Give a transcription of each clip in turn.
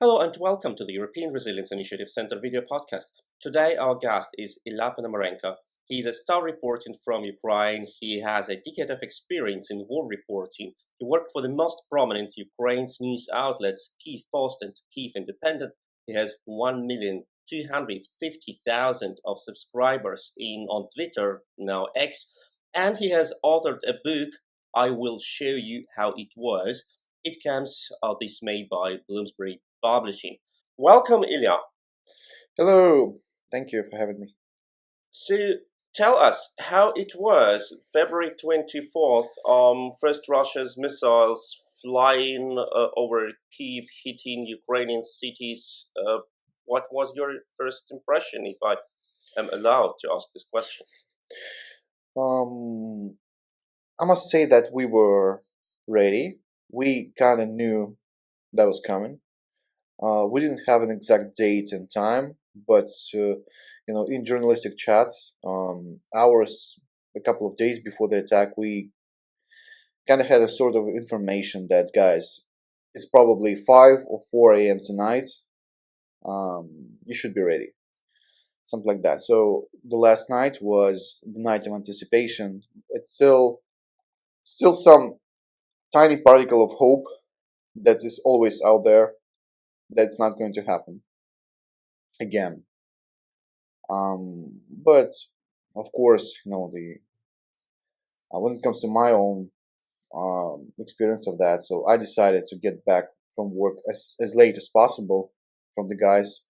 Hello and welcome to the European Resilience Initiative Center video podcast. Today our guest is Illia Ponomarenko. He's a star reporter from Ukraine. He has a decade of experience in war reporting. He worked for the most prominent Ukraine's news outlets, Kyiv Post and Kyiv Independent. He has 1,250,000 of subscribers on Twitter, now X, and he has authored a book, I Will Show You How It Was. It comes out this May by Bloomsbury Publishing. Welcome, Illia. Hello, thank you for having me. So tell us how it was February 24th, first Russia's missiles flying over Kyiv, hitting Ukrainian cities. What was your first impression, if I am allowed to ask this question? I must say that we were ready. We kind of knew that was coming. We didn't have an exact date and time, but in journalistic chats, hours, a couple of days before the attack, we kind of had a sort of information that, guys, it's probably 5 or 4 a.m. tonight. You should be ready, something like that. So the last night was the night of anticipation. It's still some tiny particle of hope that is always out there. That's not going to happen again. But of course, when it comes to my own experience of that, so I decided to get back from work as late as possible from the guys,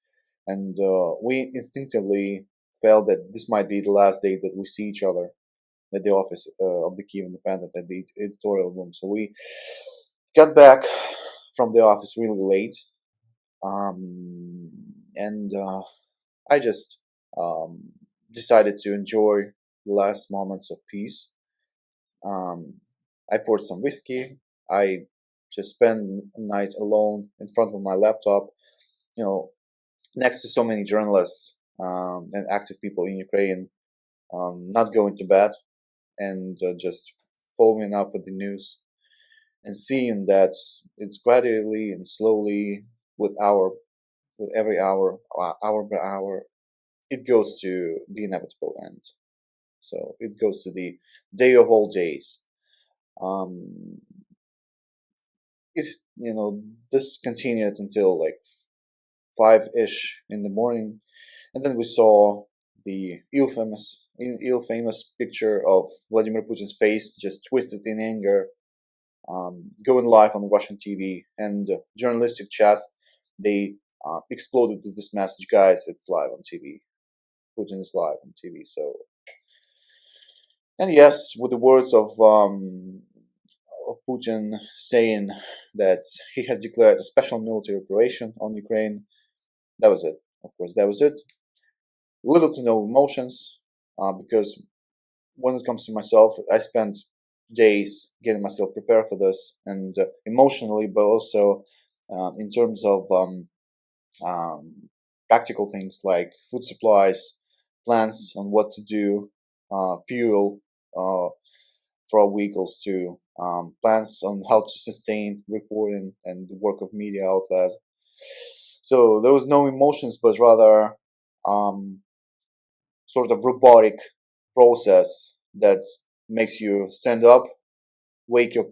and we instinctively felt that this might be the last day that we see each other at the office of the Kyiv Independent at the editorial room. So we got back from the office really late. I just decided to enjoy the last moments of peace. I poured some whiskey. I just spent a night alone in front of my laptop, next to so many journalists and active people in Ukraine, not going to bed and just following up with the news and seeing that it's gradually and slowly, with every hour by hour, it goes to the inevitable end. So it goes to the day of all days. This continued until like 5-ish in the morning, and then we saw the ill-famous picture of Vladimir Putin's face just twisted in anger, going live on Russian TV, and journalistic chats, they exploded with this message, guys, it's live on TV. Putin is live on TV. So, and yes, with the words of Putin saying that he has declared a special military operation on Ukraine, that was it. Of course, that was it. Little to no emotions, because when it comes to myself, I spent days getting myself prepared for this, and emotionally, but also in terms of practical things like food supplies, plans on what to do, fuel for our vehicles too, plans on how to sustain reporting and the work of media outlet. So there was no emotions, but rather sort of robotic process that makes you stand up, wake your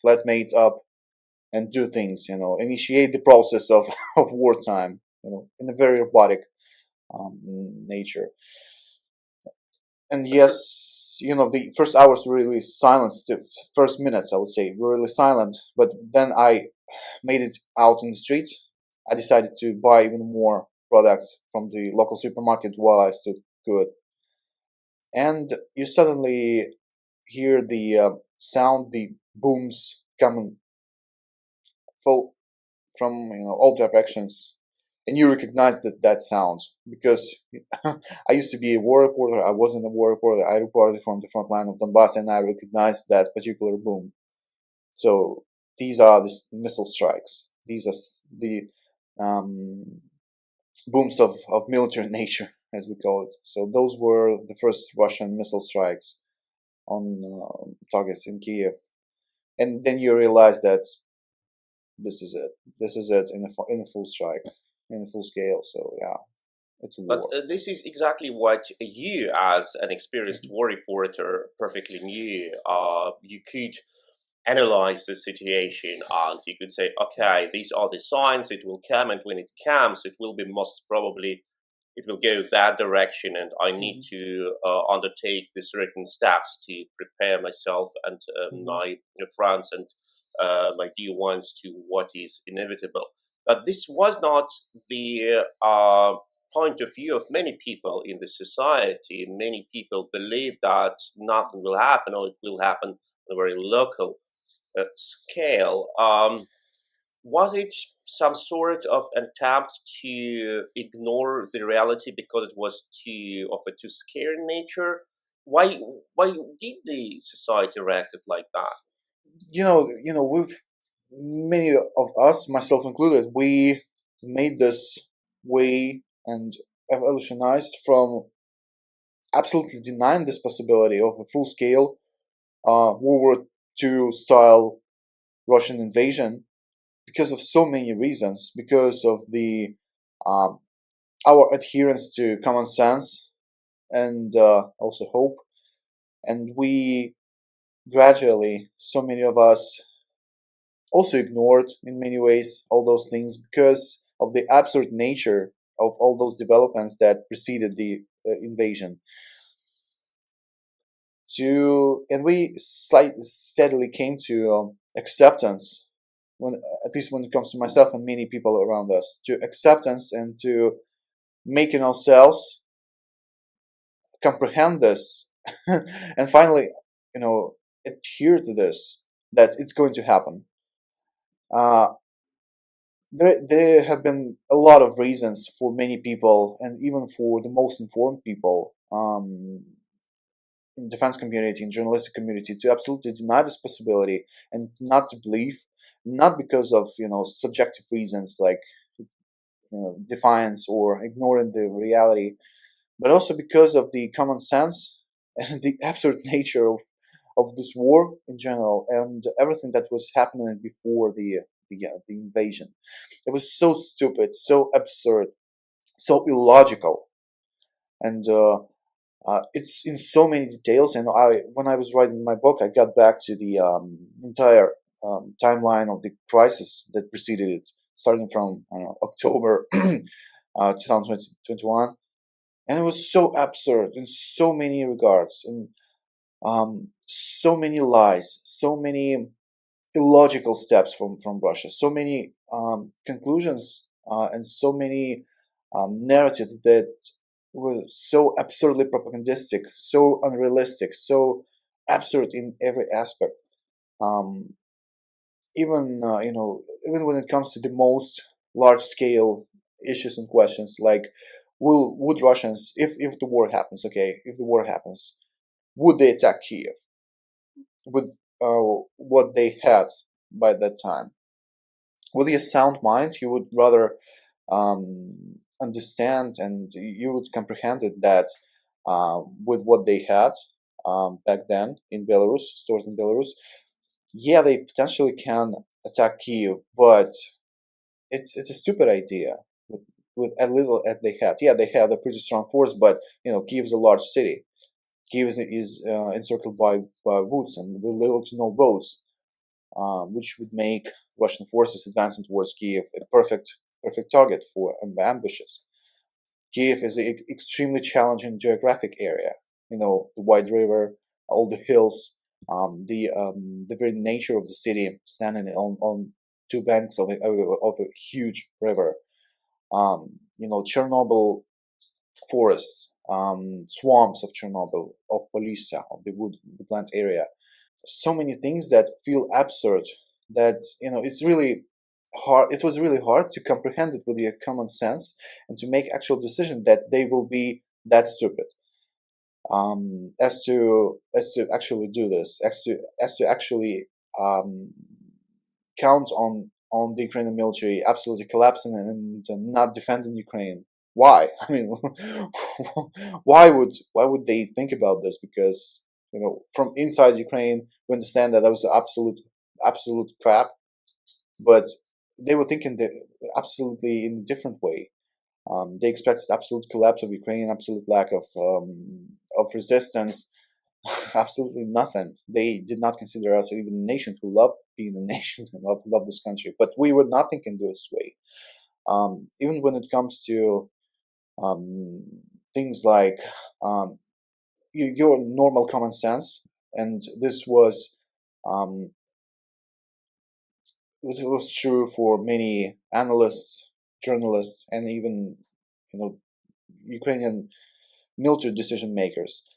flatmate up, and do things, initiate the process of wartime, in a very robotic nature. And yes, the first hours were really silent, first minutes, I would say, were really silent, but then I made it out in the street. I decided to buy even more products from the local supermarket while I stood good. And you suddenly hear the sound, the booms coming full from all directions, and you recognize that sound because I used to be a war reporter. I wasn't a war reporter. I reported from the front line of Donbass, and I recognized that particular boom. So these are the missile strikes. These are the booms of military nature, as we call it. So those were the first Russian missile strikes on targets in Kyiv. And then you realize that this is it. This is it in a full strike, in a full scale. So yeah, it's a But war. this is exactly what you, as an experienced Mhm. war reporter, perfectly knew. You could analyze the situation and you could say, okay, these are the signs, it will come, and when it comes, it will be most probably, it will go that direction, and I need Mhm. to undertake the certain steps to prepare myself and Mhm. my friends and my dear ones to what is inevitable. But this was not the point of view of many people in the society. Many people believe that nothing will happen, or it will happen on a very local scale. Was it some sort of an attempt to ignore the reality because it was too of a too scary nature? Why why did the society reacted like that? We've many of us, myself included, we made this way and evolutionized from absolutely denying this possibility of a full-scale World War II style Russian invasion because of so many reasons. Because of the um, our adherence to common sense and also hope, and we gradually, so many of us also ignored in many ways all those things because of the absurd nature of all those developments that preceded the invasion. And we steadily came to acceptance, when at least when it comes to myself and many people around us, to acceptance and to making ourselves comprehend this, and finally, you know, adhere to this, that it's going to happen. Uh, there have been a lot of reasons for many people, and even for the most informed people, in defense community, in journalistic community, to absolutely deny this possibility and not to believe, not because of subjective reasons like defiance or ignoring the reality, but also because of the common sense and the absurd nature of this war in general and everything that was happening before the invasion. It was so stupid, so absurd, so illogical, and it's in so many details. And when I was writing my book, I got back to the entire timeline of the crisis that preceded it, starting from October 2021, and it was so absurd in so many regards, and so many lies, so many illogical steps from Russia, so many conclusions, and so many narratives that were so absurdly propagandistic, so unrealistic, so absurd in every aspect. Um, even when it comes to the most large scale issues and questions, like would Russians, if the war happens, okay, if the war happens, would they attack Kiev with what they had by that time? With your sound mind, you would rather understand and you would comprehend it that with what they had back then in Belarus, stored in Belarus, yeah, they potentially can attack Kyiv, but it's a stupid idea with as little as they had. Yeah, they have a pretty strong force, but Kyiv is a large city. Kyiv is encircled by woods and with little to no roads, which would make Russian forces advancing towards Kiev a perfect target for ambushes. Kiev is an extremely challenging geographic area. The wide river, all the hills, the very nature of the city, standing on two banks of a huge river. Chernobyl forests, swamps of Chernobyl, of Polisa, of the woodland area, so many things that feel absurd, that it's really hard, it was really hard to comprehend it with your common sense and to make actual decision that they will be that stupid, as to actually do this, as to actually um, count on the Ukrainian military absolutely collapsing and not defending Ukraine. Why? I mean, why would they think about this? Because from inside Ukraine, we understand that that was absolute crap. But they were thinking that absolutely in a different way. They expected absolute collapse of Ukraine, absolute lack of resistance, absolutely nothing. They did not consider us even a nation who loved being a nation and love this country. But we were not thinking this way. Even when it comes to things like your normal common sense, and this was um, it was true for many analysts, journalists, and even Ukrainian military decision makers.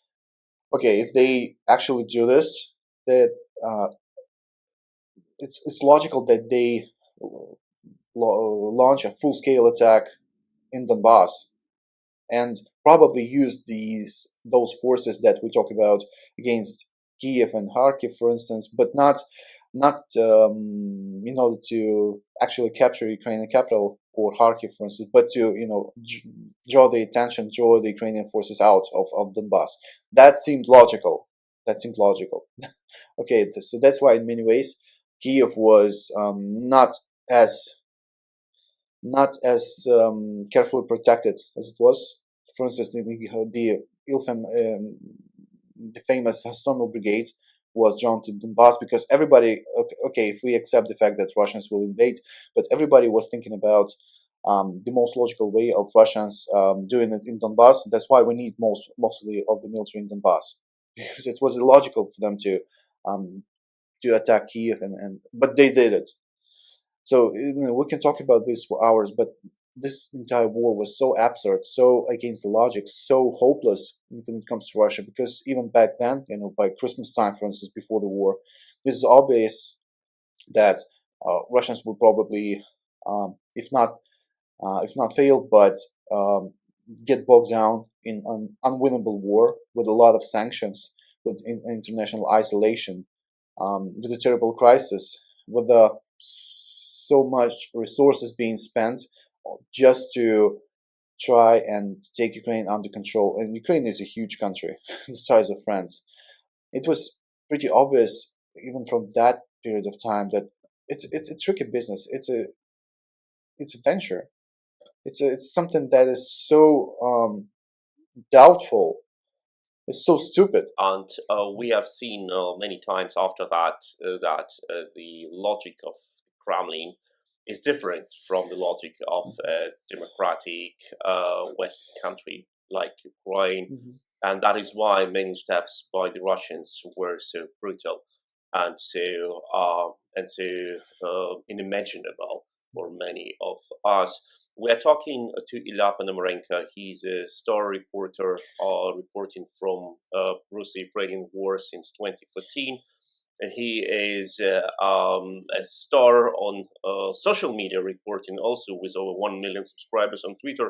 Okay, if they actually do this, that uh, it's logical that they launch a full scale attack in Donbass and probably use those forces that we talk about against Kiev and Kharkiv, for instance, but not in order to actually capture Ukrainian capital or Kharkiv, for instance, but to draw the Ukrainian forces out of Donbass. That seemed logical. That seemed logical. Okay, so that's why in many ways Kiev was not as carefully protected as it was. For instance, the the famous Hostomel Brigade was drawn to Donbass because everybody, okay, if we accept the fact that Russians will invade, but everybody was thinking about the most logical way of Russians doing it in Donbass. That's why we need mostly of the military in Donbass, because it was illogical for them to attack Kiev, but they did it. So we can talk about this for hours, but this entire war was so absurd, so against the logic, so hopeless when it comes to Russia. Because even back then, by Christmas time, for instance, before the war, it is obvious that Russians would probably, if not fail, but get bogged down in an unwinnable war with a lot of sanctions, with international isolation, with a terrible crisis, with so much resources being spent just to try and take Ukraine under control. And Ukraine is a huge country, the size of France. It was pretty obvious, even from that period of time, that it's a tricky business. It's a venture. It's something that is so doubtful. It's so stupid. And we have seen many times after that that the logic of the Kremlin is different from the logic of a democratic Western country like Ukraine, Mhm. and that is why many steps by the Russians were so brutal and so unimaginable for many of us. We are talking to Illia Ponomarenko. He's a story reporter reporting from Russo-Ukrainian war since 2014. And he is a star on social media reporting also with over 1 million subscribers on Twitter,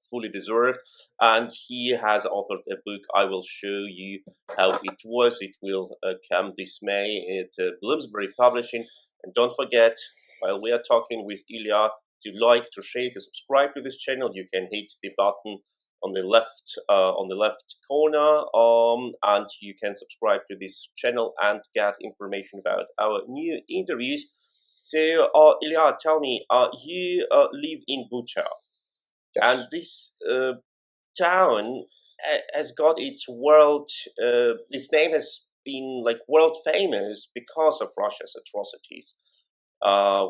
fully deserved. And he has authored a book. I will show you how it was. It will come this May at Bloomsbury Publishing. And don't forget, while we are talking with Ilya, to like, to share, to subscribe to this channel. You can hit the button on the left corner, and you can subscribe to this channel and get information about our new interviews. So, Ilya, tell me, you live in Bucha, and Yes. this town has got its world. This name has been like world famous because of Russia's atrocities,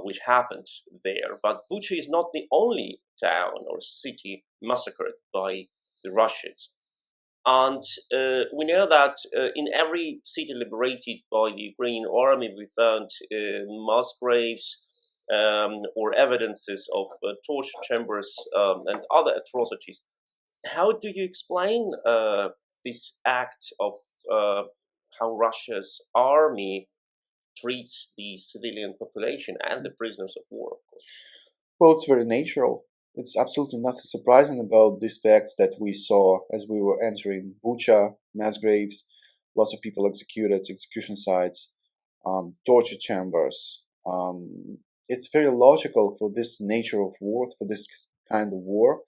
which happened there. But Bucha is not the only town or city massacred by the Russians. And we know that in every city liberated by the Ukrainian army, we found mass graves or evidences of torture chambers and other atrocities. How do you explain this act of how Russia's army treats the civilian population and the prisoners of war, of course? Well, it's very natural. It's absolutely nothing surprising about these facts that we saw as we were entering Bucha, mass graves, lots of people executed, execution sites, torture chambers. It's very logical for this nature of war, for this kind of war,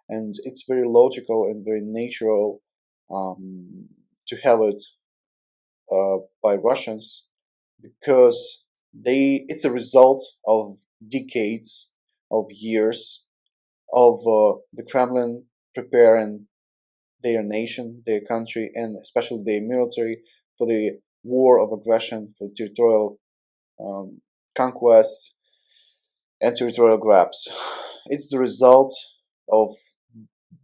and it's very logical and very natural to have it by Russians because it's a result of decades of years of the Kremlin preparing their nation, their country, and especially their military for the war of aggression, for territorial conquests and territorial grabs. It's the result of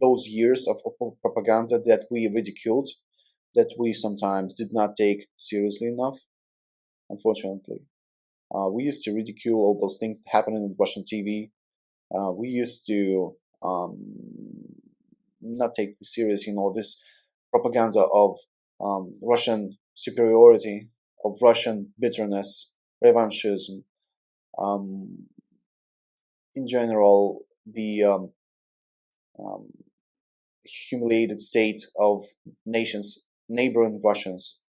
those years of propaganda that we ridiculed, that we sometimes did not take seriously enough, unfortunately. We used to ridicule all those things that happened in Russian TV. We used to not take serious, this propaganda of Russian superiority, of Russian bitterness, revanchism. In general, the humiliated state of nations neighboring Russians.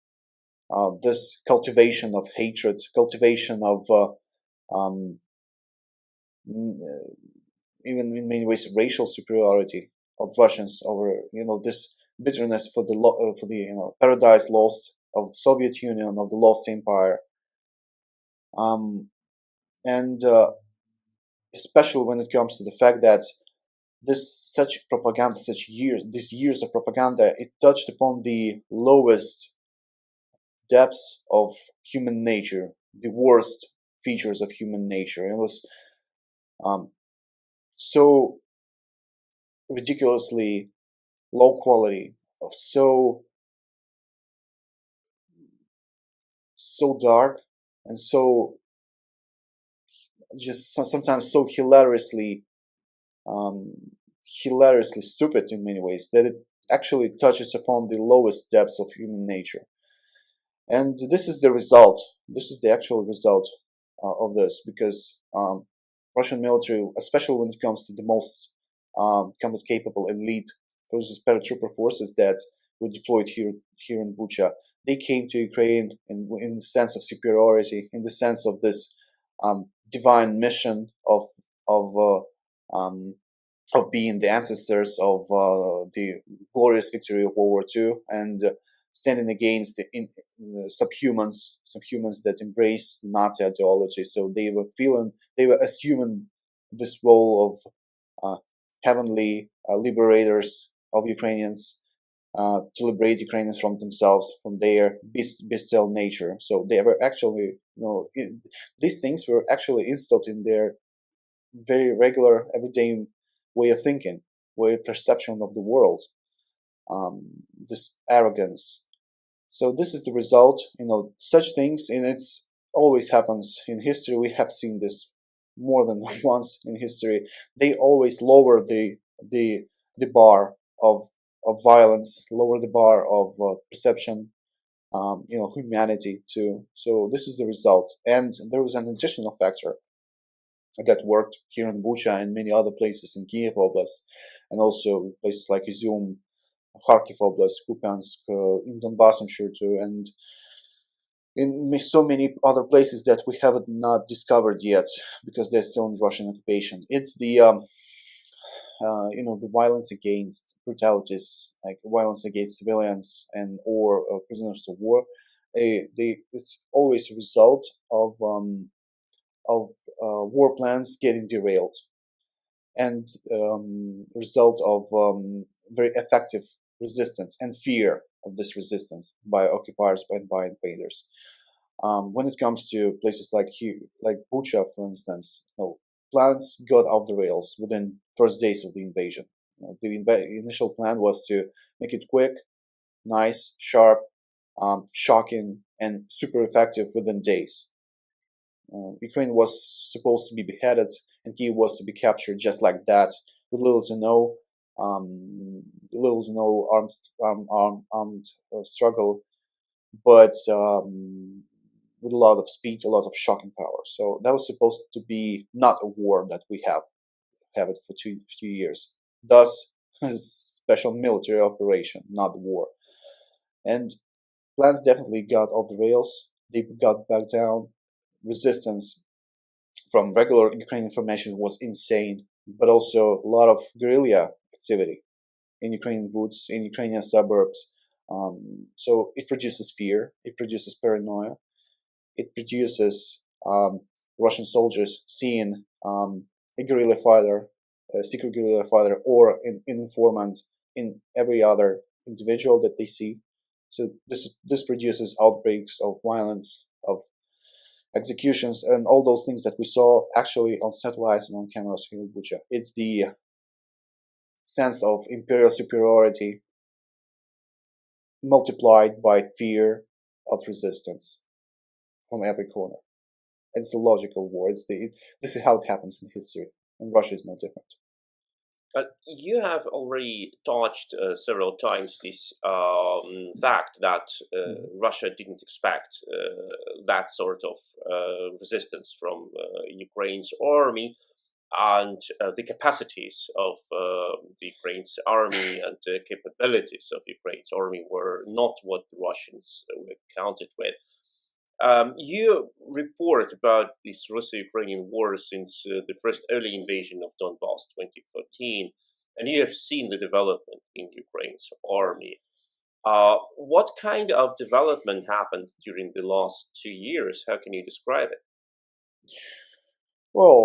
This cultivation of hatred, cultivation of even in many ways racial superiority of Russians over this bitterness for the paradise lost of the Soviet Union, of the lost empire, and especially when it comes to the fact that such propaganda, these years of propaganda, it touched upon the lowest depths of human nature, the worst features of human nature. It was so ridiculously low quality, of so dark, and so just sometimes so hilariously stupid in many ways, that it actually touches upon the lowest depths of human nature. And this is the result. This is the actual result of this, because Russian military, especially when it comes to the most combat capable elite forces, paratrooper forces that were deployed here in Bucha, they came to Ukraine in the sense of superiority, in the sense of this divine mission of being the ancestors of the glorious victory of World War II, and standing against the subhumans that embrace the Nazi ideology. So they were assuming this role of heavenly liberators of Ukrainians, to liberate Ukrainians from themselves, from their bestial nature. So they were actually, these things were actually instilled in their very regular, everyday way of thinking, way of perception of the world. This arrogance. So this is the result. Such things, and it's always happens in history. We have seen this more than once in history. They always lower the bar of violence, lower the bar of perception, humanity too. So this is the result. And there was an additional factor that worked here in Bucha and many other places in Kyiv Oblast, and also places like Izum, Kharkiv Oblast, Kupiansk, in Donbass, I'm sure too, and in so many other places that we have not discovered yet because they're still in Russian occupation. It's the the violence against brutalities, like violence against civilians and or prisoners of war. It's always a result of war plans getting derailed, and result of very effective resistance and fear of this resistance by occupiers and by invaders. When it comes to places like Bucha, for instance, plans got off the rails within first days of the invasion. The initial plan was to make it quick, nice, sharp, shocking, and super effective within days. Ukraine was supposed to be beheaded, and Kyiv was to be captured just like that, with little to no armed struggle, but with a lot of speed, a lot of shocking power. So that was supposed to be not a war that we have it for two years. Thus, a special military operation, not the war. And plans definitely got off the rails. They got back down. Resistance from regular Ukrainian formation was insane, but also a lot of guerrilla activity in Ukrainian woods, in Ukrainian suburbs. So it produces fear, it produces paranoia, it produces Russian soldiers seeing a guerrilla fighter, a secret guerrilla fighter, or an informant in every other individual that they see. So this produces outbreaks of violence, of executions, and all those things that we saw actually on satellites and on cameras here in Bucha. It's the sense of imperial superiority multiplied by fear of resistance from every corner. It's the logic of war. This is how it happens in history, and Russia is no different. You have already touched several times this fact that Russia didn't expect that sort of resistance from Ukraine's army, and the capacities of the Ukraine's army and the capabilities of Ukraine's army were not what the Russians counted with. You report about this Russo-Ukrainian war since the first early invasion of Donbass 2014, and you have seen the development in Ukraine's army. What kind of development happened during the last 2 years? How can you describe it? Well,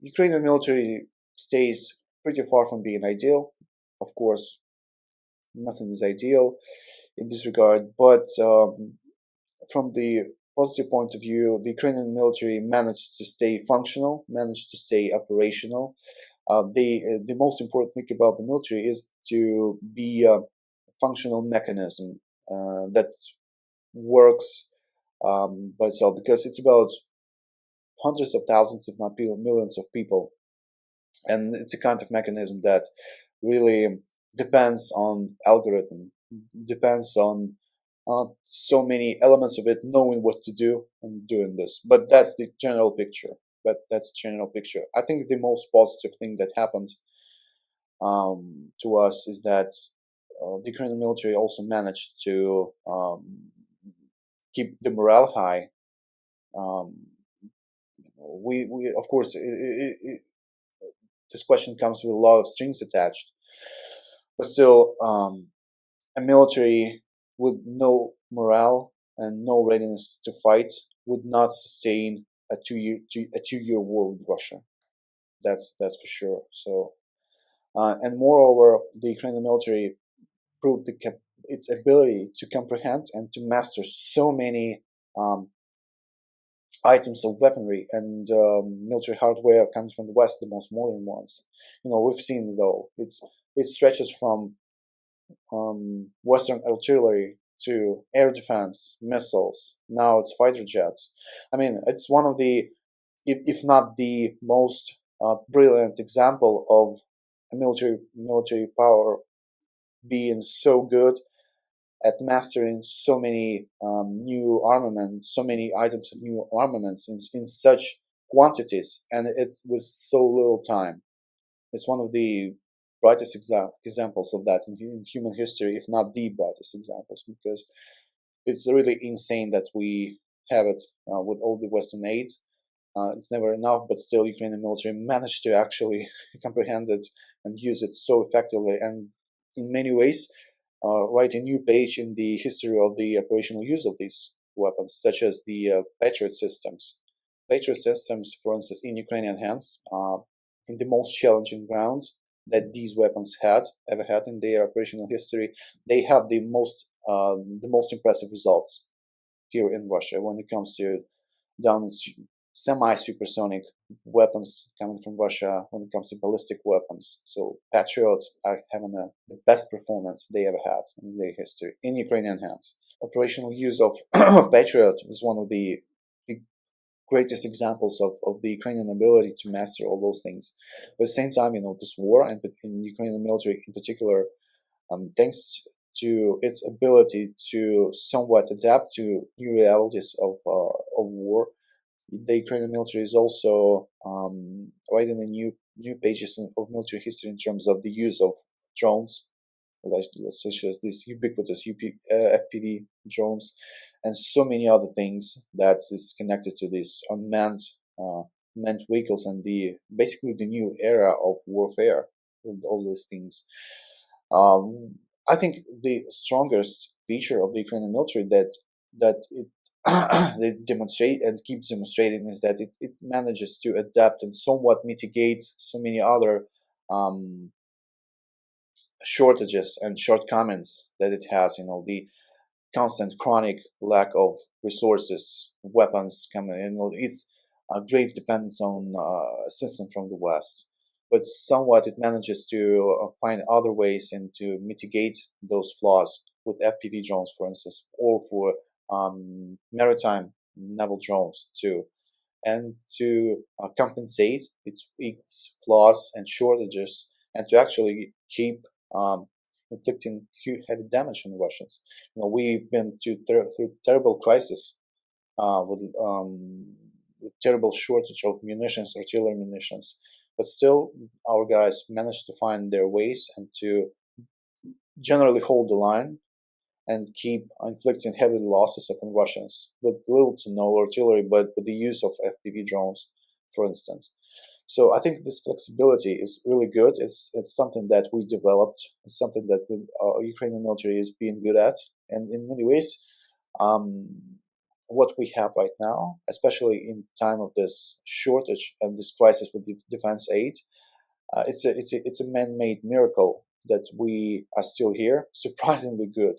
Ukrainian military stays pretty far from being ideal. Of course, nothing is ideal in this regard, but from the positive point of view, the Ukrainian military managed to stay functional, managed to stay operational. The most important thing about the military is to be a functional mechanism that works by itself, because it's about hundreds of thousands, if not millions of people, and it's a kind of mechanism that really depends on algorithm, depends on so many elements of it knowing what to do and doing this. But that's the general picture. I think the most positive thing that happened to us is that the Ukrainian military also managed to keep the morale high. We of course, this question comes with a lot of strings attached, but still, a military with no morale and no readiness to fight would not sustain a two-year war with Russia. That's for sure. So, and moreover, the Ukrainian military proved its ability to comprehend and to master so many items of weaponry and military hardware comes from the West, the most modern ones. We've seen it all. It stretches from Western artillery to air defense, missiles. Now it's fighter jets. I mean, it's one of the, if not the most brilliant example of a military power being so good at mastering so many new armaments, so many items of new armaments in such quantities, and it was so little time. It's one of the brightest examples of that in human history, if not the brightest examples, because it's really insane that we have it with all the Western aids. It's never enough, but still Ukrainian military managed to actually comprehend it and use it so effectively, and in many ways write a new page in the history of the operational use of these weapons, such as the Patriot systems. Patriot systems, for instance, in Ukrainian hands, in the most challenging ground that these weapons ever had in their operational history, they have the most impressive results here in Russia when it comes to down semi-supersonic weapons coming from Russia, when it comes to ballistic weapons. So Patriot are having the best performance they ever had in their history in Ukrainian hands. Operational use of Patriot is one of the greatest examples of the Ukrainian ability to master all those things. But at the same time, this war, and in Ukrainian military in particular, thanks to its ability to somewhat adapt to new realities of war, the Ukrainian military is also writing new pages of military history in terms of the use of drones, such as these ubiquitous FPV drones, and so many other things that is connected to these unmanned manned vehicles and basically the new era of warfare with all these things. I think the strongest feature of the Ukrainian military that it they demonstrate and keeps demonstrating is that it manages to adapt and somewhat mitigate so many other um, shortages and shortcomings that it has. The constant chronic lack of resources, weapons coming in. It's a grave dependence on assistance from the West. But somewhat it manages to find other ways and to mitigate those flaws with FPV drones, for instance, or for maritime naval drones too, and to compensate its flaws and shortages, and to actually keep um, inflicting heavy damage on the Russians. We've been through terrible crisis with terrible shortage of munitions, artillery munitions, but still our guys managed to find their ways and to generally hold the line and keep inflicting heavy losses upon Russians with little to no artillery, but with the use of FPV drones, for instance. So I think this flexibility is really good. It's something that we developed. It's something that the Ukrainian military is being good at, and in many ways, um, what we have right now, especially in time of this shortage and this crisis with defense aid, it's a man-made miracle that we are still here, surprisingly good,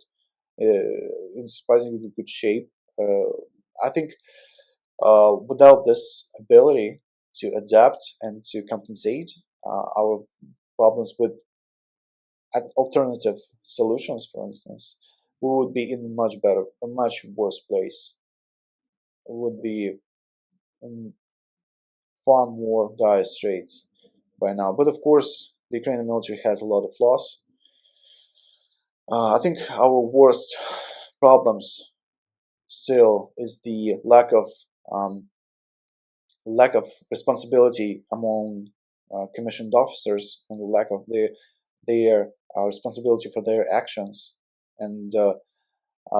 in surprisingly good shape. I think without this ability to adapt and to compensate our problems with alternative solutions, for instance, we would be in a much worse place. It would be in far more dire straits by now. But of course, the Ukrainian military has a lot of flaws. I think our worst problems still is the um, lack of responsibility among commissioned officers, and the lack of their responsibility for their actions, and a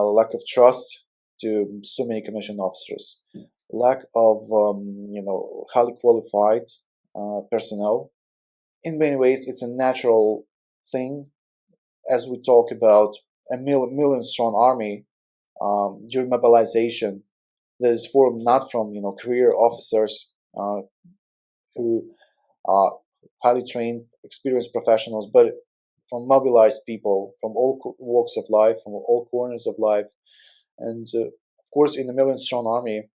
lack of trust to so many commissioned officers, lack of highly qualified personnel. In many ways, it's a natural thing as we talk about a million strong army during mobilization that is formed not from career officers who are highly trained, experienced professionals, but from mobilized people from all walks of life, from all corners of life, and of course, in the million strong army,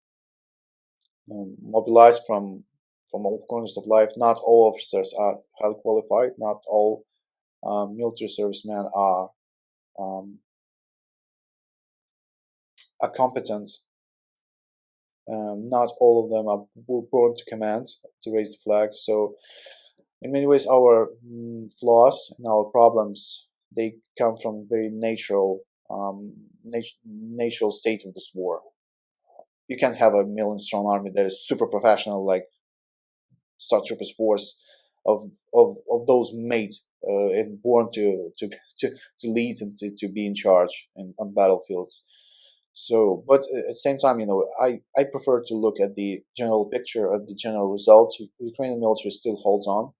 mobilized from all corners of life, not all officers are highly qualified. Not all military servicemen um, are competent. Not all of them are born to command, to raise the flag. So, in many ways, our flaws and our problems, they come from very natural state of this war. You can't have a million strong army that is super professional, like Star Troopers force of those made and born to lead and to be in charge on battlefields. So, but at the same time, I prefer to look at the general picture, at the general results. The Ukrainian military still holds on,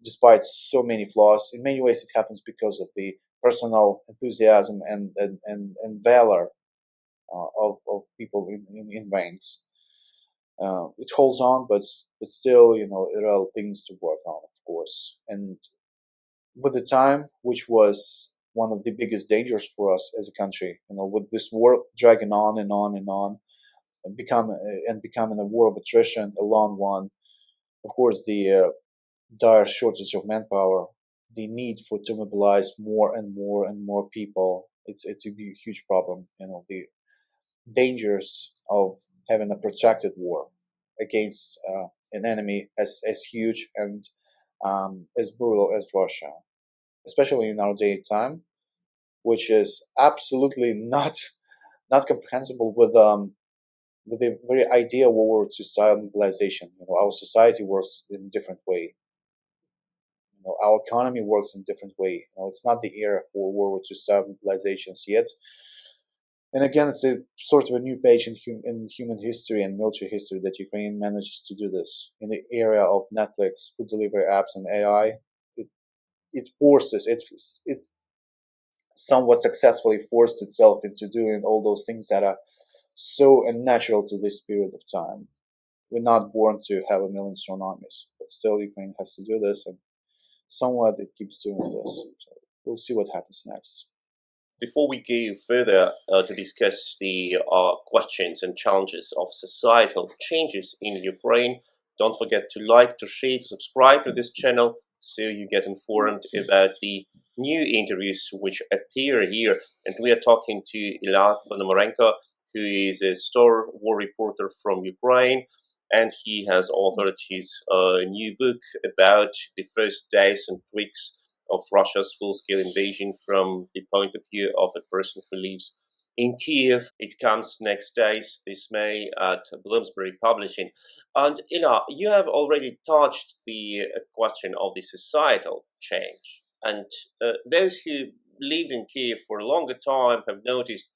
despite so many flaws. In many ways, it happens because of the personal enthusiasm and valor of people in ranks. It holds on, but still, there are things to work on, of course. And with the time, which was one of the biggest dangers for us as a country, with this war dragging on and on and on, and becoming a war of attrition, a long one. Of course, the dire shortage of manpower, the need to mobilize more and more and more people. It's a huge problem. The dangers of having a protracted war against an enemy as huge and as brutal as Russia, especially in our day and time, which is absolutely not comprehensible with the very idea of World War II style mobilization. Our society works in a different way. Our economy works in a different way. It's not the era for World War II style mobilizations yet. And again, it's a sort of a new page in human history and military history that Ukraine manages to do this. In the area of Netflix, food delivery apps, and AI, it forces, it somewhat successfully forced itself into doing all those things that are so unnatural to this period of time. We're not born to have a million strong armies, but still Ukraine has to do this, and somewhat it keeps doing this. So we'll see what happens next. Before we go further to discuss the questions and challenges of societal changes in Ukraine, don't forget to like, to share, to subscribe to this channel so you get informed about the new interviews which appear here. And we are talking to Illia Ponomarenko, who is a war reporter from Ukraine, and he has authored his new book about the first days and weeks of Russia's full-scale invasion from the point of view of a person who lives in Kyiv. It comes next days, this May, at Bloomsbury Publishing. And you have already touched the question of the societal change. And those who lived in Kyiv for a longer time have noticed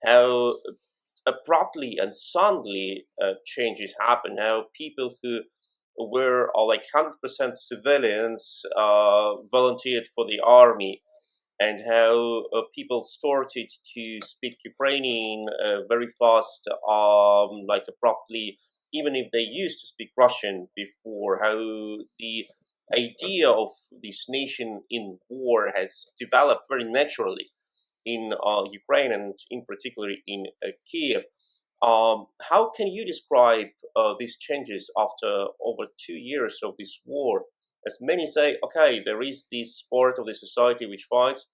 how abruptly and suddenly changes happen. How people who were like 100% civilians volunteered for the army, and how people started to speak Ukrainian very fast, like abruptly, even if they used to speak Russian before. How the idea of this nation in war has developed very naturally in Ukraine, and in particular in Kiev. How can you describe these changes after over 2 years of this war? As many say, okay, there is this part of the society which fights,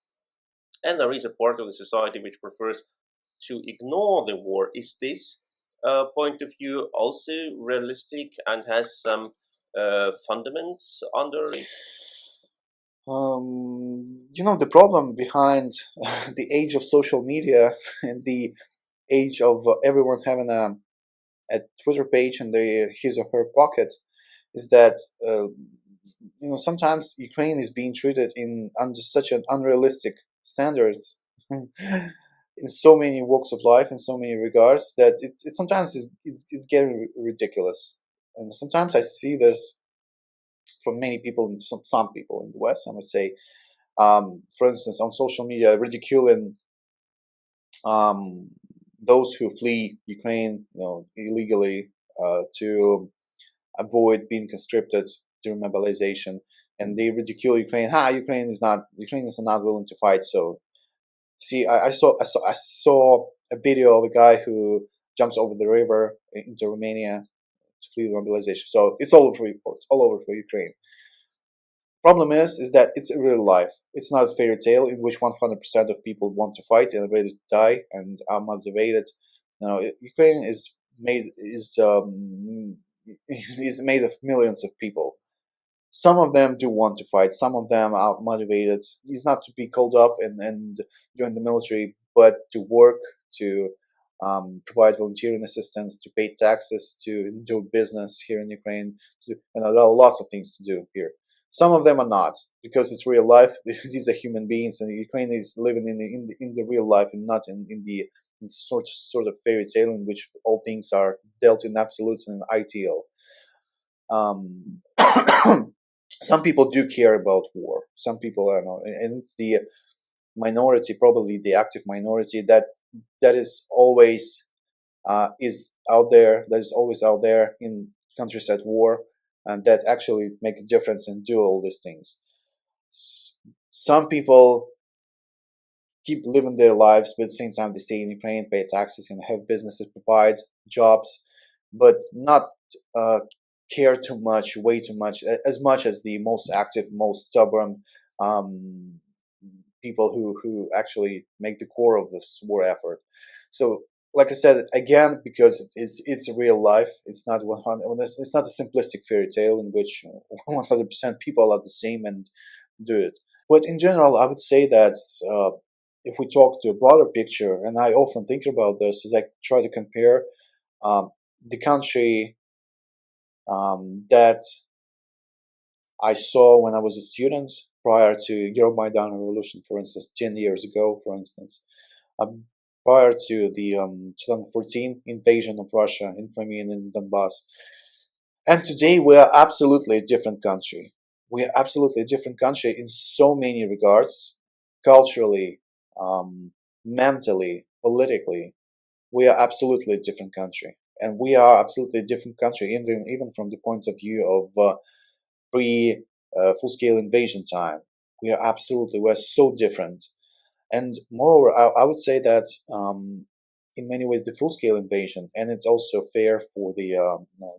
and there is a part of the society which prefers to ignore the war. Is this point of view also realistic and has some fundaments under it? The problem behind the age of social media and the age of everyone having a Twitter page in his or her pocket is that sometimes Ukraine is being treated in under such an unrealistic standards in so many walks of life, in so many regards, that it sometimes it's getting ridiculous. And sometimes I see this from many people, and some people in the West, I would say, for instance, on social media, ridiculing those who flee Ukraine, illegally, to avoid being conscripted during mobilization, and they ridicule Ukraine. Ukrainians are not willing to fight. So, see, I saw a video of a guy who jumps over the river into Romania to flee mobilization. So it's all over for people. It's all over for Ukraine. Problem is that it's a real life. It's not a fairy tale in which 100% of people want to fight and are ready to die and are motivated. Ukraine is made of millions of people. Some of them do want to fight. Some of them are motivated. It's not to be called up and join the military, but to work, to provide volunteering assistance, to pay taxes, to do business here in Ukraine, and there are lots of things to do here. Some of them are not, because it's real life. These are human beings, and Ukraine is living in the real life and not in sort of fairy tale in which all things are dealt in absolutes and ideal. Some people do care about war. Some people, I don't know, and it's the minority, probably the active minority, that is always is out there. That is always out there in countries at war, and that actually make a difference and do all these things. Some people keep living their lives, but at the same time they stay in Ukraine, pay taxes, and have businesses, provide jobs, but not care too much, way too much, as much as the most active, most stubborn people who actually make the core of this war effort. So, like I said again, because it's a real life. It's not 100. It's not a simplistic fairy tale in which 100% people are the same and do it. But in general, I would say that if we talk to a broader picture, and I often think about this, is I try to compare the country that I saw when I was a student prior to Euromaidan revolution, for instance, 10 years ago, for instance, prior to the 2014 invasion of Russia in Crimea and in Donbass. And today we are absolutely a different country. We are absolutely a different country in so many regards, culturally, mentally, politically. we are absolutely a different country, and we are absolutely a different country, even from the point of view of pre full-scale invasion time. We're so different. And moreover, I would say that in many ways the full-scale invasion, and it's also fair for the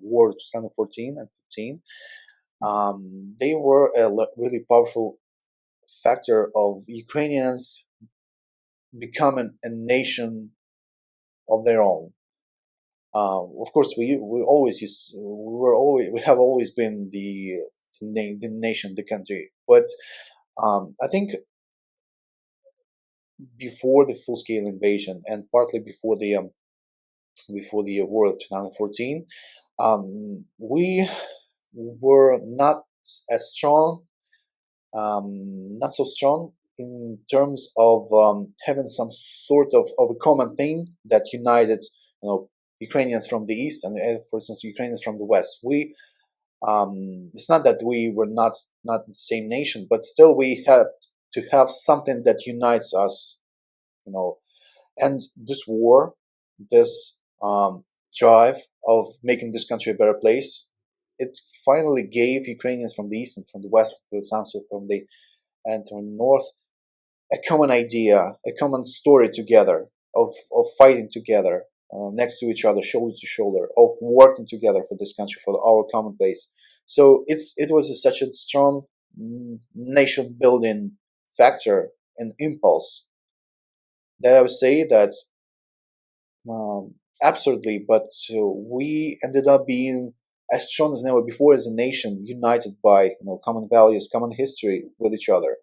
war of 2014 and 15, they were a really powerful factor of Ukrainians becoming a nation of their own. Of course, we have always been the nation, the country, but I think before the full-scale invasion and partly before the war of 2014, we were as strong, not so strong in terms of having some sort of a common thing that united, Ukrainians from the east and, for instance, Ukrainians from the west. It's not that we were not the same nation, but still we had to have something that unites us, And this war, this drive of making this country a better place, it finally gave Ukrainians from the east and from the west, from the south, from the north, a common idea, a common story together of fighting together next to each other, shoulder to shoulder, of working together for this country, for our common place. So it was such a strong nation building factor and impulse that I would say that absurdly, but we ended up being as strong as never before as a nation, united by common values, common history with each other,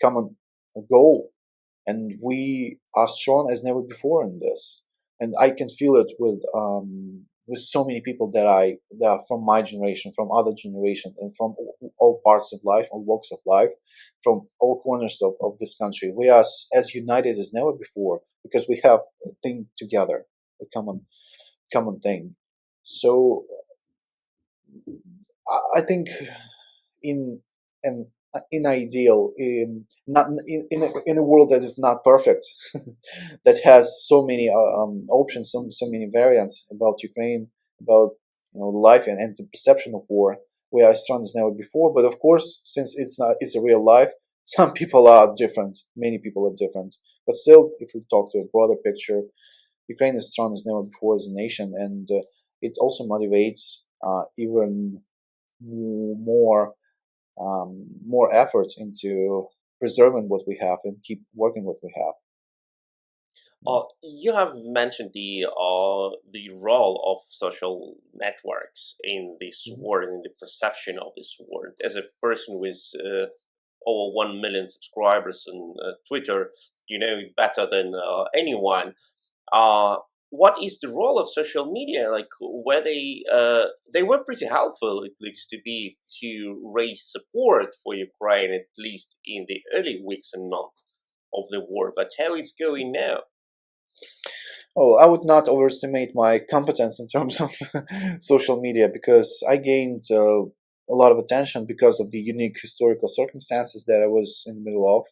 common goal, and we are strong as never before in this. And I can feel it with so many people that are from my generation, from other generation, and from all parts of life, all walks of life, from all corners of this country. We are as united as never before because we have a thing together, a common thing. So I think in an in ideal not in a world that is not perfect, that has so many options, so many variants about Ukraine, about life and the perception of war, we are as strong as never before. But of course, since it's a real life, some people are different, many people are different, but still, if we talk to a broader picture, Ukraine is strong as never before as a nation, and it also motivates even more effort into preserving what we have and keep working what we have. You have mentioned the role of social networks in this war and in the perception of this war. As a person with over 1 million subscribers on Twitter, you know it better than anyone. What is the role of social media? Like, where they were pretty helpful, it looks to be, to raise support for Ukraine, at least in the early weeks and months of the war. But how it's going now? Oh, I would not overestimate my competence in terms of social media, because I gained a lot of attention because of the unique historical circumstances that I was in the middle of,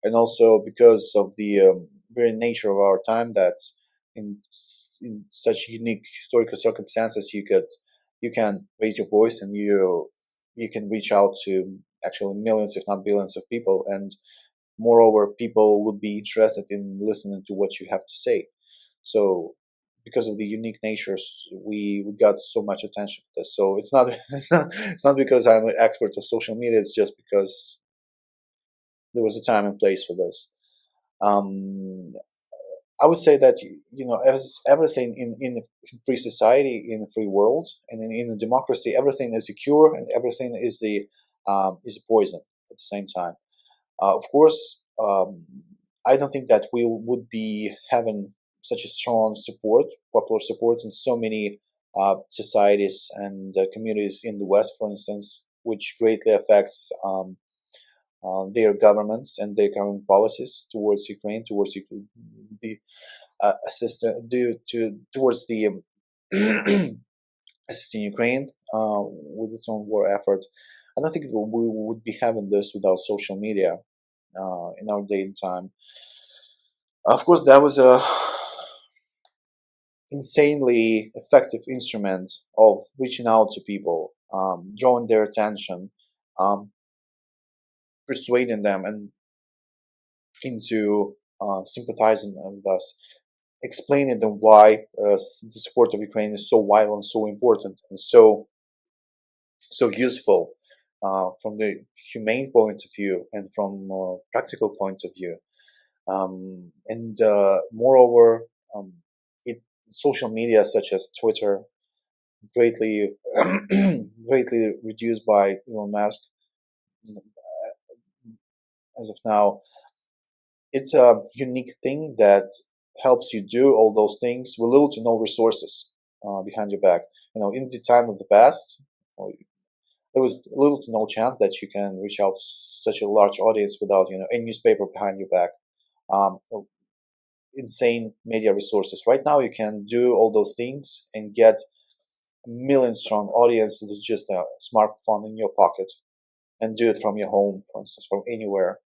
and also because of the very nature of our time, that in such unique historical circumstances you can raise your voice and you can reach out to actually millions, if not billions, of people, and moreover, people would be interested in listening to what you have to say. So because of the unique natures, we got so much attention for this. So it's not it's not because I'm an expert of social media. It's just because there was a time and place for this. I would say that as everything in a free society, in a free world, and in a democracy, everything is a cure and everything is a poison at the same time. Of course, I don't think that we would be having such a strong support, popular support, in so many societies and communities in the West, for instance, which greatly affects their governments and their government policies towards Ukraine, towards the assistance towards the assisting Ukraine with its own war effort. I don't think we would be having this without social media in our day and time. Of course, that was insanely effective instrument of reaching out to people, drawing their attention, persuading them and into sympathizing with us, explaining them why the support of Ukraine is so vital and so important and so useful from the humane point of view and from practical point of view. And moreover, it social media such as Twitter, greatly greatly reduced by Elon Musk as of now. It's a unique thing that helps you do all those things with little to no resources behind your back. In the time of the past, there was little to no chance that you can reach out to such a large audience without a newspaper behind your back. So insane media resources. Right now, you can do all those things and get a million strong audience with just a smartphone in your pocket and do it from your home, for instance, from anywhere.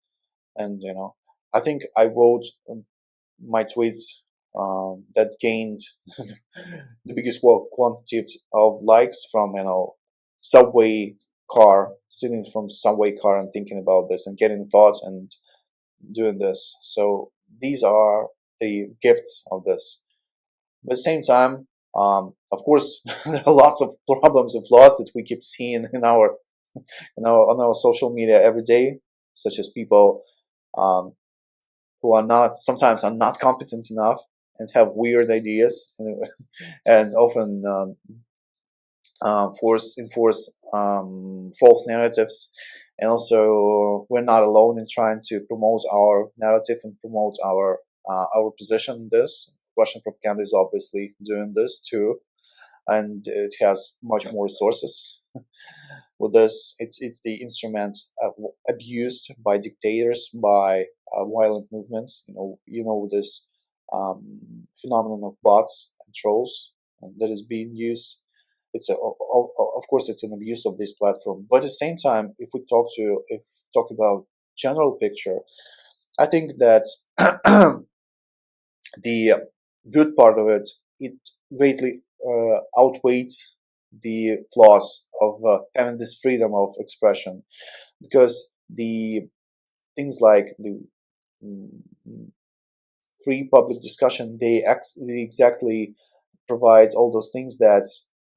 And I think I wrote my tweets that gained the biggest quantity of likes from subway car, sitting from subway car and thinking about this and getting thoughts and doing this. So these are the gifts of this. But at the same time, of course, there are lots of problems and flaws that we keep seeing on our social media every day, such as people who sometimes are not competent enough and have weird ideas and often enforce false narratives. And also, we're not alone in trying to promote our narrative and promote our position in this. Russian propaganda is obviously doing this too, and it has much more resources. With this, it's the instrument abused by dictators, by violent movements. This phenomenon of bots and trolls that is being used. Of course, it's an abuse of this platform. But at the same time, if talk about general picture, I think that the good part of it greatly outweighs the flaws of having this freedom of expression, because the things like the free public discussion, they exactly provide all those things that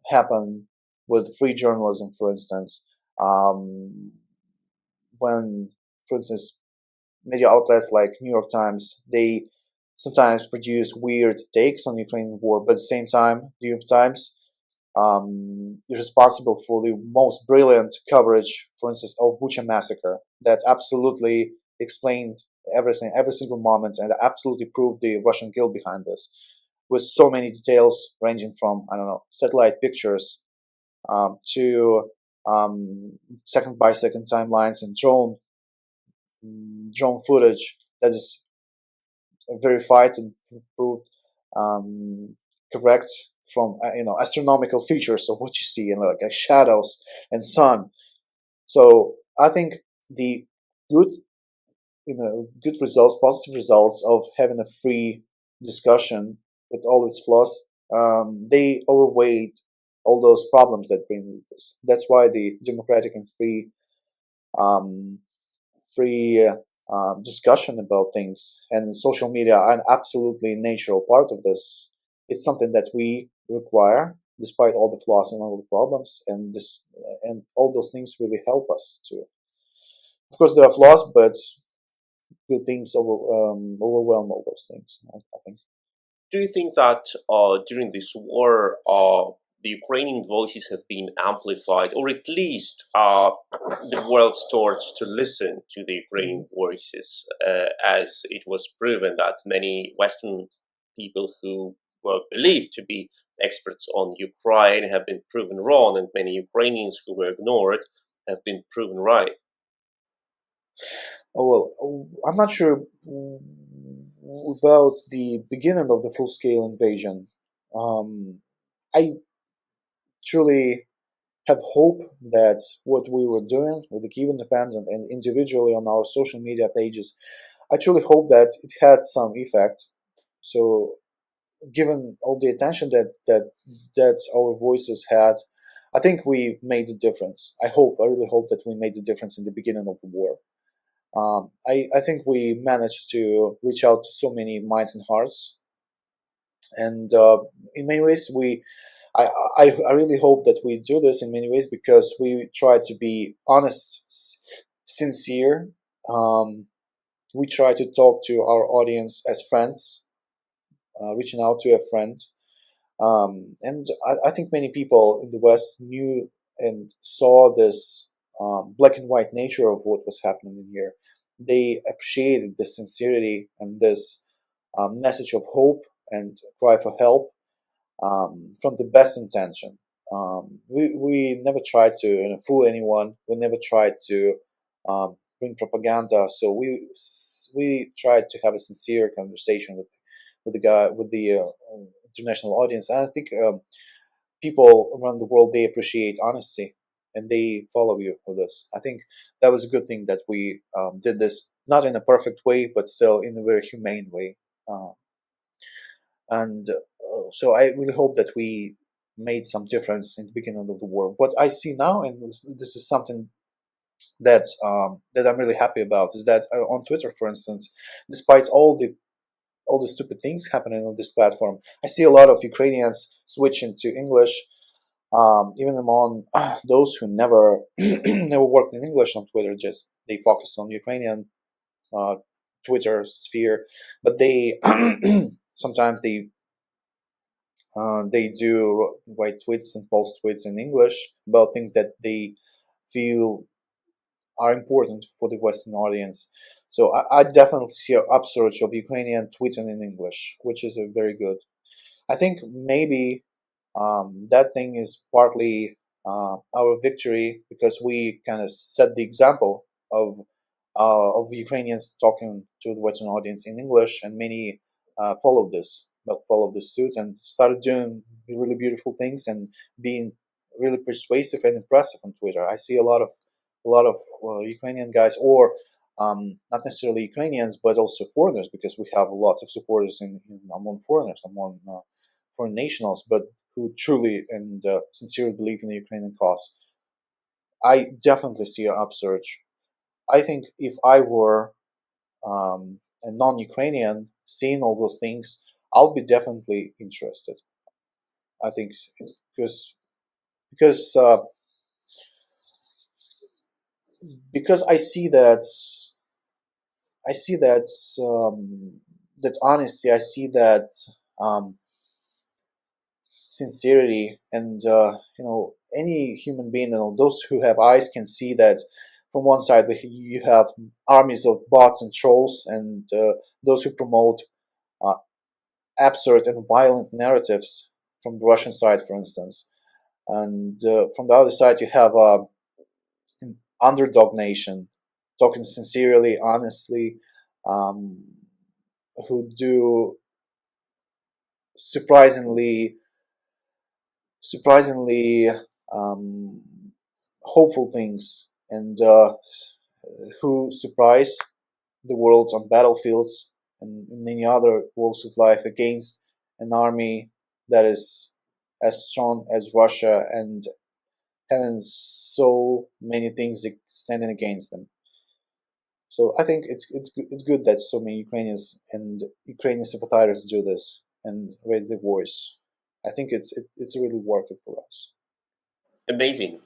happen with free journalism, for instance. When, for instance, media outlets like New York Times, they sometimes produce weird takes on the Ukrainian war, but at the same time, New York Times is responsible for the most brilliant coverage, for instance, of Bucha massacre that absolutely explained everything, every single moment, and absolutely proved the Russian guilt behind this, with so many details ranging from, I don't know, satellite pictures to second by second timelines and drone footage that is verified and proved correct from astronomical features of what you see and like shadows and sun. So I think the good good results, positive results of having a free discussion with all its flaws, they overweight all those problems that bring this. That's why the democratic and free discussion about things and social media are an absolutely natural part of this. It's something that we require, despite all the flaws and all the problems, and all those things really help us to. Of course, there are flaws, but good things overwhelm all those things, I think. Do you think that during this war, the Ukrainian voices have been amplified, or at least the world starts to listen to the Ukrainian voices, as it was proven that many Western people who were believed to be experts on Ukraine have been proven wrong, and many Ukrainians who were ignored have been proven right? Oh, well, I'm not sure about the beginning of the full-scale invasion. I truly have hope that what we were doing with the Kyiv Independent and individually on our social media pages, I truly hope that it had some effect. So given all the attention that our voices had, I think we made a difference. I really hope that we made a difference in the beginning of the war. I think we managed to reach out to so many minds and hearts, and in many ways, I really hope that we do this in many ways because we try to be honest, sincere. Um, we try to talk to our audience as friends, reaching out to a friend. And I think many people in the West knew and saw this black and white nature of what was happening in here. They appreciated the sincerity and this message of hope and cry for help from the best intention. We never tried to fool anyone. We never tried to bring propaganda. So we tried to have a sincere conversation with the guy with the international audience. And I think people around the world, they appreciate honesty and they follow you for this. I think that was a good thing that we did this not in a perfect way, but still in a very humane way. Uh, and so I really hope that we made some difference in the beginning of the war. What I see now, and this is something that I'm really happy about, is that on Twitter, for instance, despite all the stupid things happening on this platform, I see a lot of Ukrainians switching to English, even among those who never never worked in English on Twitter. Just they focus on Ukrainian uh, Twitter sphere, but they sometimes they do write tweets and post tweets in English about things that they feel are important for the Western audience. So I definitely see an upsurge of Ukrainian tweeting in English, which is a very good. I think maybe that thing is partly our victory because we kind of set the example of Ukrainians talking to the Western audience in English, and many followed this suit and started doing really beautiful things and being really persuasive and impressive on Twitter. I see a lot of Ukrainian guys, or not necessarily Ukrainians, but also foreigners, because we have lots of supporters among foreigners, among foreign nationals, but who truly and sincerely believe in the Ukrainian cause. I definitely see an upsurge. I think if I were a non-Ukrainian, seeing all those things, I'll be definitely interested. I think because because uh, because I see that honesty. I see that um, sincerity, and any human being, those who have eyes can see that. From one side, you have armies of bots and trolls, and those who promote uh, absurd and violent narratives from the Russian side, for instance. And from the other side, you have an underdog nation talking sincerely, honestly, um, who do surprisingly, surprisingly um, hopeful things, and who surprise the world on battlefields and in many other walks of life against an army that is as strong as Russia and having so many things standing against them. So I think it's good that so many Ukrainians and Ukrainian sympathizers do this and raise their voice. I think it's really working for us. Amazing.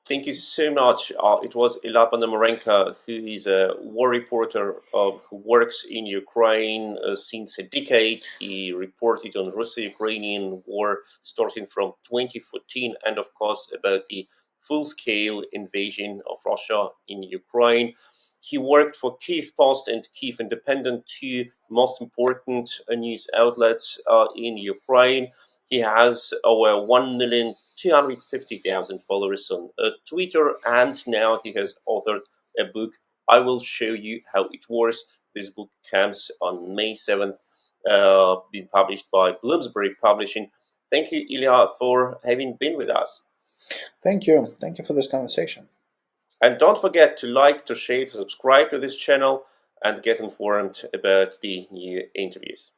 Thank you so much. It was Illia Ponomarenko, who is a war reporter who works in Ukraine since a decade. He reported on Russo-Ukrainian war starting from 2014, and of course about the full-scale invasion of Russia in Ukraine. He worked for Kyiv Post and Kyiv Independent, two most important news outlets in Ukraine. He has over 1,250,000 followers on Twitter, and now he has authored a book. I will show you how it works. This book comes on May 7th, being published by Bloomsbury Publishing. Thank you, Illia, for having been with us. Thank you. Thank you for this conversation. And don't forget to like, to share, to subscribe to this channel, and get informed about the new interviews.